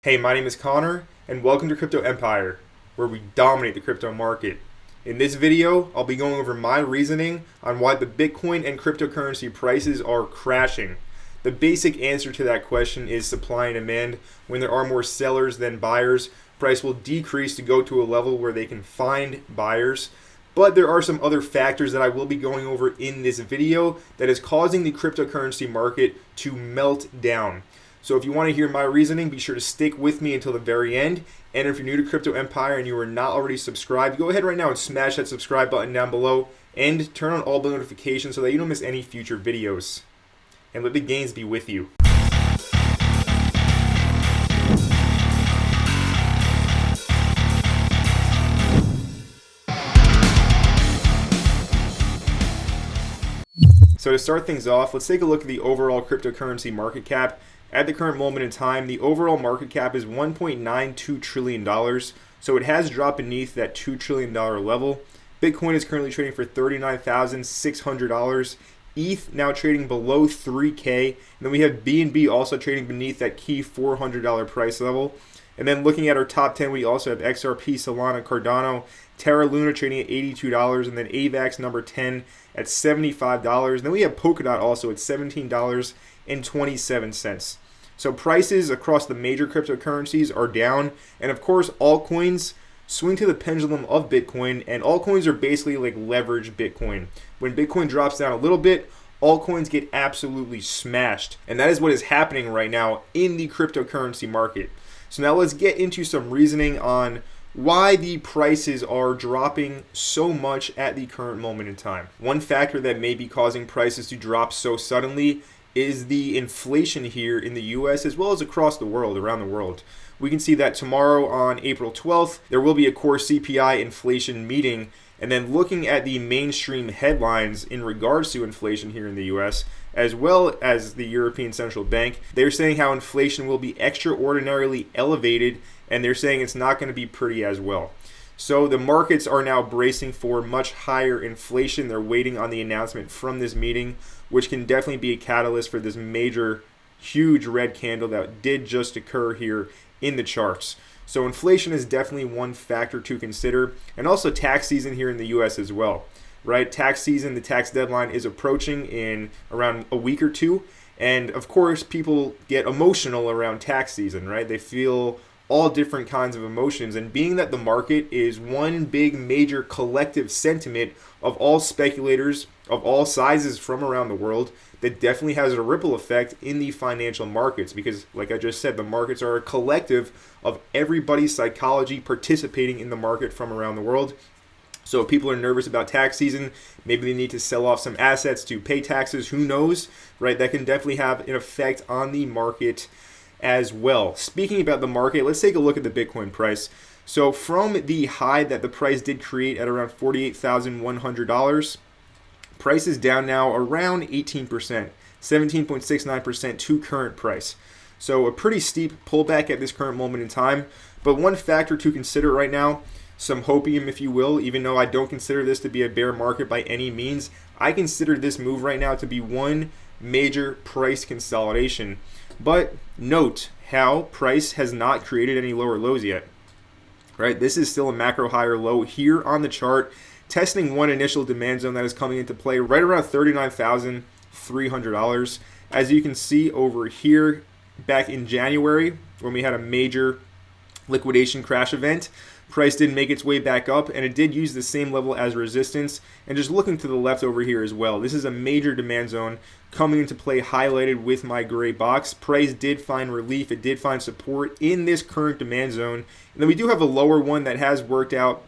Hey, my name is Connor, and welcome to Crypto Empire, where we dominate the crypto market. In this video, I'll be going over my reasoning on why the Bitcoin and cryptocurrency prices are crashing. The basic answer to that question is supply and demand. When there are more sellers than buyers, price will decrease to go to a level where they can find buyers. But there are some other factors that I will be going over in this video that is causing the cryptocurrency market to melt down. So if you want to hear my reasoning, be sure to stick with me until the very end. And if you're new to Crypto Empire and you are not already subscribed, go ahead right now and smash that subscribe button down below and turn on all the notifications so that you don't miss any future videos. And let the gains be with you. So to start things off, let's take a look at the overall cryptocurrency market cap. At the current moment in time, the overall market cap is $1.92 trillion, so it has dropped beneath that $2 trillion level. Bitcoin is currently trading for $39,600. ETH now trading below 3K. And then we have BNB also trading beneath that key $400 price level. And then looking at our top 10, we also have XRP, Solana, Cardano, Terra Luna trading at $82, and then AVAX number 10 at $75. And then we have Polkadot also at $17.27. So prices across the major cryptocurrencies are down. And of course, altcoins swing to the pendulum of Bitcoin, and altcoins are basically like leveraged Bitcoin. When Bitcoin drops down a little bit, altcoins get absolutely smashed. And that is what is happening right now in the cryptocurrency market. So now let's get into some reasoning on why the prices are dropping so much at the current moment in time. One factor that may be causing prices to drop so suddenly is the inflation here in the US as well as across the world, around the world. We can see that tomorrow on April 12th, there will be a core CPI inflation meeting. And then looking at the mainstream headlines in regards to inflation here in the US, as well as the European Central Bank, they're saying how inflation will be extraordinarily elevated, and they're saying it's not going to be pretty as well. So the markets are now bracing for much higher inflation. They're waiting on the announcement from this meeting, which can definitely be a catalyst for this major, huge red candle that did just occur here in the charts. So inflation is definitely one factor to consider, and also tax season here in the US as well, right? Tax season, the tax deadline is approaching in around a week or two. And of course, people get emotional around tax season, right? They feel all different kinds of emotions. And being that the market is one big major collective sentiment of all speculators of all sizes from around the world, that definitely has a ripple effect in the financial markets, because like I just said, the markets are a collective of everybody's psychology participating in the market from around the world. So if people are nervous about tax season, maybe they need to sell off some assets to pay taxes, who knows, right? That can definitely have an effect on the market as well. Speaking about the market, let's take a look at the Bitcoin price. So from the high that the price did create at around $48,100, price is down now around 18%, 17.69% to current price. So a pretty steep pullback at this current moment in time. But one factor to consider right now, some hopium if you will, even though I don't consider this to be a bear market by any means, I consider this move right now to be one major price consolidation. But note how price has not created any lower lows yet, right? This is still a macro higher low here on the chart, testing one initial demand zone that is coming into play right around $39,300. As you can see over here, back in January, when we had a major liquidation crash event, price did make its way back up, and it did use the same level as resistance. And just looking to the left over here as well, this is a major demand zone coming into play, highlighted with my gray box. Price did find relief, it did find support in this current demand zone. And then we do have a lower one that has worked out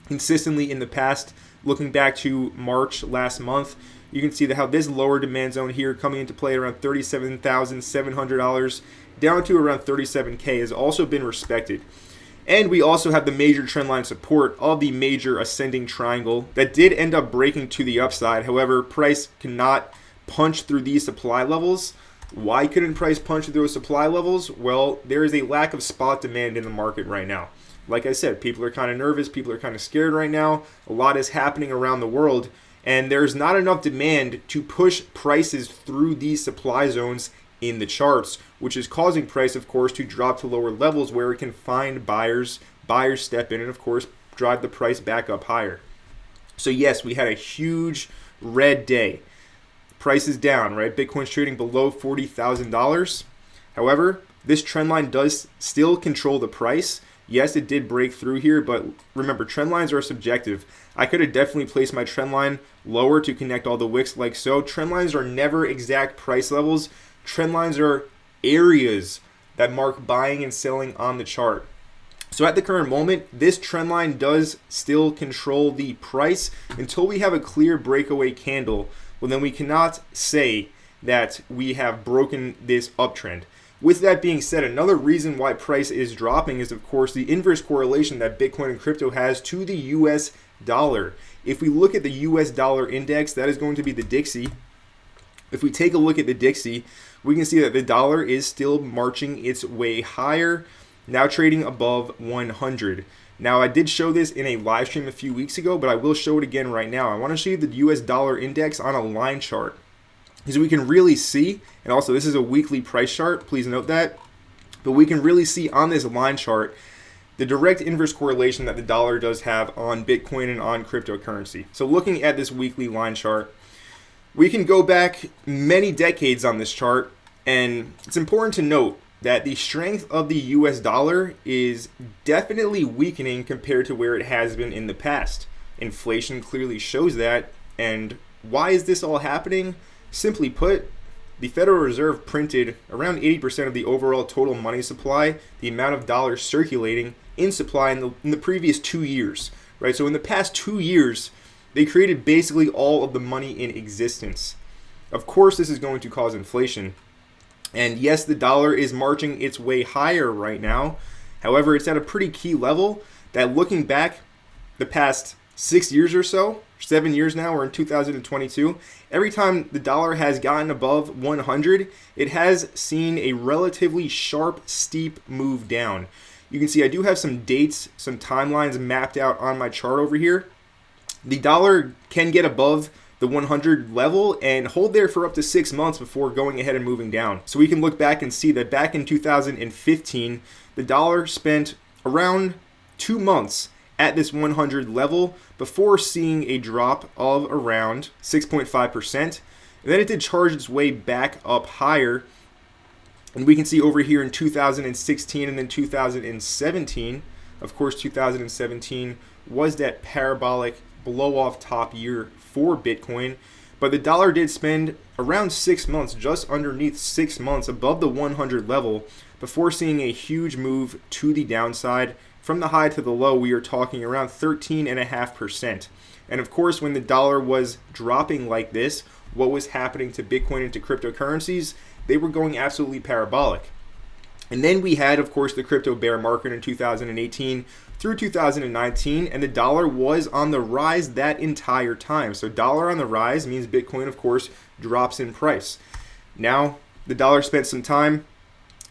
consistently in the past. Looking back to March last month, you can see that how this lower demand zone here coming into play around $37,700 down to around $37K has also been respected. And we also have the major trendline support of the major ascending triangle that did end up breaking to the upside. However, price cannot punch through these supply levels. Why couldn't price punch through those supply levels? Well, there is a lack of spot demand in the market right now. Like I said, people are kind of nervous, people are kind of scared right now. A lot is happening around the world, and there's not enough demand to push prices through these supply zones in the charts, which is causing price, of course, to drop to lower levels where it can find buyers. Buyers step in and, of course, drive the price back up higher. So yes, we had a huge red day. Price is down, right? Bitcoin's trading below $40,000. However, this trend line does still control the price. Yes, it did break through here, but remember, trend lines are subjective. I could have definitely placed my trend line lower to connect all the wicks like so. Trend lines are never exact price levels. Trend lines are areas that mark buying and selling on the chart. So at the current moment, this trend line does still control the price until we have a clear breakaway candle. Well, then we cannot say that we have broken this uptrend. With that being said, another reason why price is dropping is, of course, the inverse correlation that Bitcoin and crypto has to the US dollar. If we look at the US dollar index, that is going to be the Dixie. If we take a look at the Dixie, we can see that the dollar is still marching its way higher, now trading above 100. Now, I did show this in a live stream a few weeks ago, but I will show it again right now. I want to show you the US dollar index on a line chart, because we can really see, and also this is a weekly price chart, please note that, but we can really see on this line chart the direct inverse correlation that the dollar does have on Bitcoin and on cryptocurrency. So looking at this weekly line chart, we can go back many decades on this chart, and it's important to note that the strength of the US dollar is definitely weakening compared to where it has been in the past. Inflation clearly shows that, and why is this all happening? Simply put, the Federal Reserve printed around 80% of the overall total money supply, the amount of dollars circulating in supply in the previous 2 years, right? So in the past 2 years, they created basically all of the money in existence. Of course, this is going to cause inflation. And yes, the dollar is marching its way higher right now. However, it's at a pretty key level that, looking back the past 6 years or so, 7 years now, we're in 2022, every time the dollar has gotten above 100, it has seen a relatively sharp, steep move down. You can see I do have some dates, some timelines mapped out on my chart over here. The dollar can get above the 100 level and hold there for up to 6 months before going ahead and moving down. So we can look back and see that back in 2015, the dollar spent around 2 months at this 100 level before seeing a drop of around 6.5%. And then it did charge its way back up higher. And we can see over here in 2016 and then 2017, of course 2017 was that parabolic blow off top year for Bitcoin, but the dollar did spend around 6 months, just underneath 6 months above the 100 level before seeing a huge move to the downside. From the high to the low, we are talking around 13.5%. And of course, when the dollar was dropping like this, what was happening to Bitcoin and to cryptocurrencies? They were going absolutely parabolic. And then we had, of course, the crypto bear market in 2018 through 2019, and the dollar was on the rise that entire time. So dollar on the rise means Bitcoin, of course, drops in price. Now, the dollar spent some time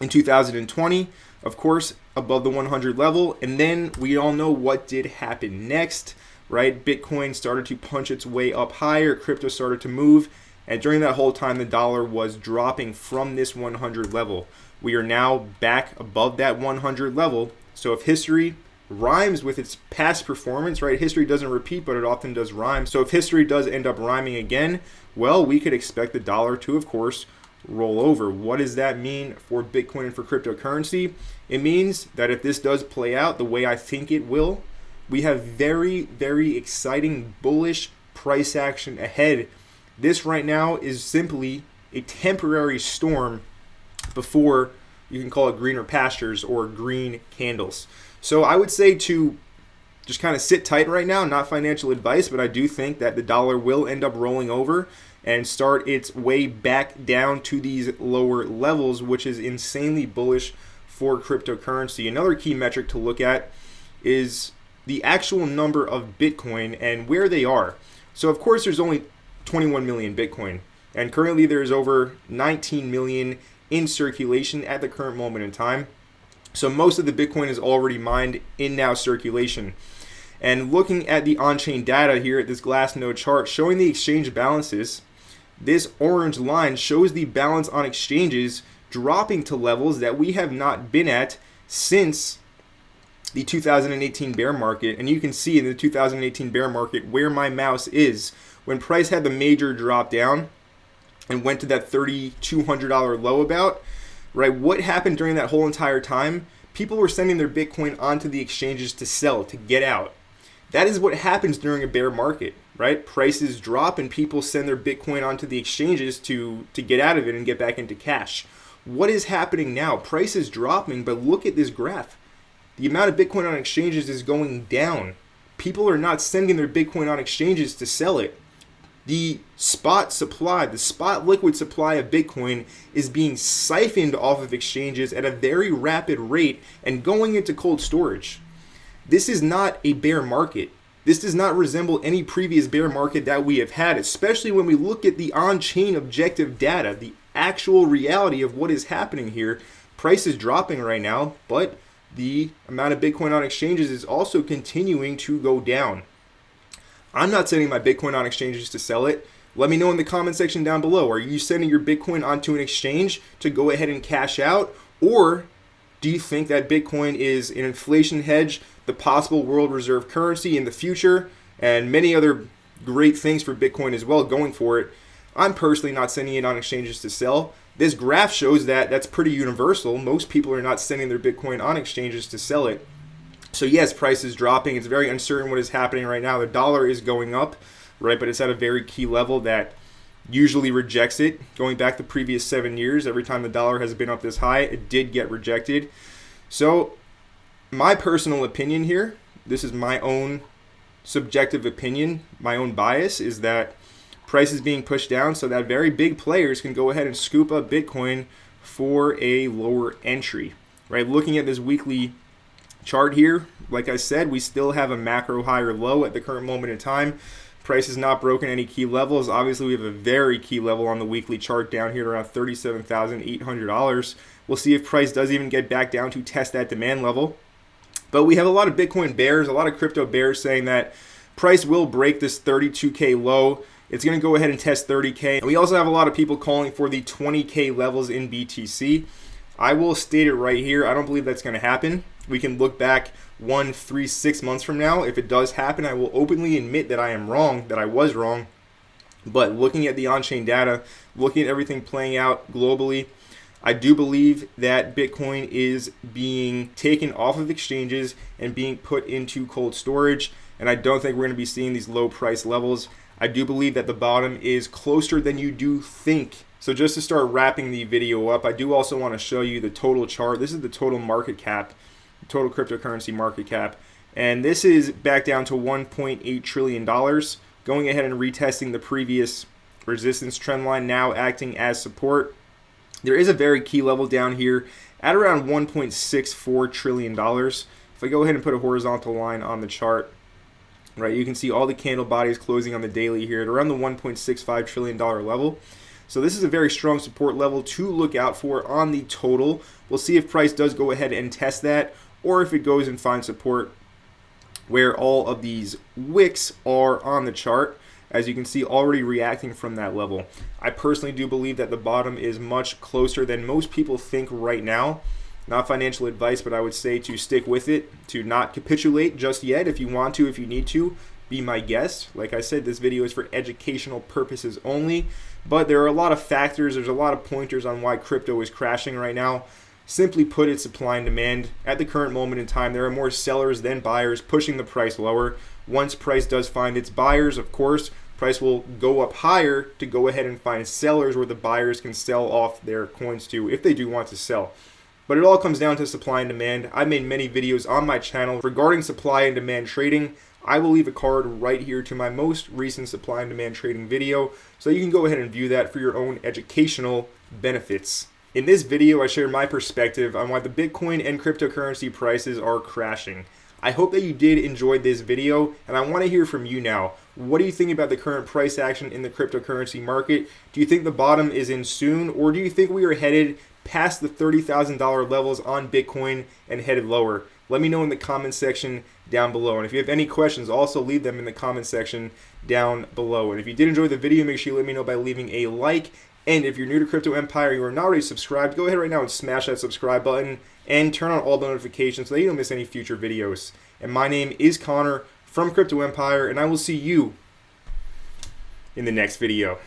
in 2020, of course, above the 100 level, and then we all know what did happen next, right? Bitcoin started to punch its way up higher, crypto started to move, and during that whole time, the dollar was dropping from this 100 level. We are now back above that 100 level. So if history rhymes with its past performance, right? History doesn't repeat, but it often does rhyme. So if history does end up rhyming again, well, we could expect the dollar to, of course, roll over. What does that mean for Bitcoin and for cryptocurrency? It means that if this does play out the way I think it will, we have very, very exciting bullish price action ahead. This right now is simply a temporary storm before you can call it greener pastures or green candles. So I would say to just kind of sit tight right now, not financial advice, but I do think that the dollar will end up rolling over and start its way back down to these lower levels, which is insanely bullish for cryptocurrency. Another key metric to look at is the actual number of Bitcoin and where they are. So of course there's only 21 million Bitcoin, and currently there's over 19 million in circulation at the current moment in time. So most of the Bitcoin is already mined in now circulation. And looking at the on-chain data here at this Glassnode chart showing the exchange balances, This orange line shows the balance on exchanges dropping to levels that we have not been at since the 2018 bear market. And you can see in the 2018 bear market where my mouse is. When price had the major drop down and went to that $3,200 low about, right? What happened during that whole entire time? People were sending their Bitcoin onto the exchanges to sell, to get out. That is what happens during a bear market, right? Prices drop and people send their Bitcoin onto the exchanges to get out of it and get back into cash. What is happening now? Price is dropping, but look at this graph. The amount of Bitcoin on exchanges is going down. People are not sending their Bitcoin on exchanges to sell it. The spot supply, the spot liquid supply of Bitcoin is being siphoned off of exchanges at a very rapid rate and going into cold storage. This is not a bear market. This does not resemble any previous bear market that we have had, especially when we look at the on-chain objective data, the actual reality of what is happening here. Price is dropping right now, but the amount of Bitcoin on exchanges is also continuing to go down. I'm not sending my Bitcoin on exchanges to sell it. Let me know in the comment section down below. Are you sending your Bitcoin onto an exchange to go ahead and cash out? Or do you think that Bitcoin is an inflation hedge, the possible world reserve currency in the future, and many other great things for Bitcoin as well going for it? I'm personally not sending it on exchanges to sell. This graph shows that that's pretty universal. Most people are not sending their Bitcoin on exchanges to sell it. So yes, price is dropping. It's very uncertain what is happening right now. The dollar is going up, right? But it's at a very key level that usually rejects it. Going back the previous 7 years, every time the dollar has been up this high, it did get rejected. So my personal opinion here, this is my own subjective opinion, my own bias, is that price is being pushed down so that very big players can go ahead and scoop up Bitcoin for a lower entry, right? Looking at this weekly chart here, like I said, we still have a macro high or low at the current moment in time. Price has not broken any key levels. Obviously, we have a very key level on the weekly chart down here around $37,800. We'll see if price does even get back down to test that demand level. But we have a lot of Bitcoin bears, a lot of crypto bears saying that price will break this 32K low. It's going to go ahead and test 30K. And we also have a lot of people calling for the 20K levels in BTC. I will state it right here. I don't believe that's going to happen. We can look back 1, 3, 6 months from now. If it does happen, I will openly admit that I am wrong, that I was wrong. But looking at the on-chain data, looking at everything playing out globally, I do believe that Bitcoin is being taken off of exchanges and being put into cold storage. And I don't think we're going to be seeing these low price levels. I do believe that the bottom is closer than you do think. So just to start wrapping the video up, I do also want to show you the total chart. This is the total market cap, total cryptocurrency market cap. And this is back down to $1.8 trillion, going ahead and retesting the previous resistance trend line, now acting as support. There is a very key level down here at around $1.64 trillion. If I go ahead and put a horizontal line on the chart, right, you can see all the candle bodies closing on the daily here at around the $1.65 trillion level. So this is a very strong support level to look out for on the total. We'll see if price does go ahead and test that, or if it goes and finds support where all of these wicks are on the chart, as you can see, already reacting from that level. I personally do believe that the bottom is much closer than most people think right now. Not financial advice, but I would say to stick with it, to not capitulate just yet. If you want to, if you need to, be my guest. Like I said, this video is for educational purposes only, but there are a lot of factors, there's a lot of pointers on why crypto is crashing right now. Simply put, it's supply and demand. At the current moment in time, there are more sellers than buyers pushing the price lower. Once price does find its buyers, of course, price will go up higher to go ahead and find sellers where the buyers can sell off their coins to if they do want to sell. But it all comes down to supply and demand. I made many videos on my channel regarding supply and demand trading. I will leave a card right here to my most recent supply and demand trading video, so you can go ahead and view that for your own educational benefits. In this video, I shared my perspective on why the Bitcoin and cryptocurrency prices are crashing. I hope that you did enjoy this video, and I want to hear from you now. What do you think about the current price action in the cryptocurrency market? Do you think the bottom is in soon, or do you think we are headed past the $30,000 levels on Bitcoin and headed lower? Let me know in the comment section down below. And if you have any questions, also leave them in the comment section down below. And if you did enjoy the video, make sure you let me know by leaving a like. And if you're new to Crypto Empire, you are not already subscribed, go ahead right now and smash that subscribe button and turn on all the notifications so that you don't miss any future videos. And my name is Connor from Crypto Empire, and I will see you in the next video.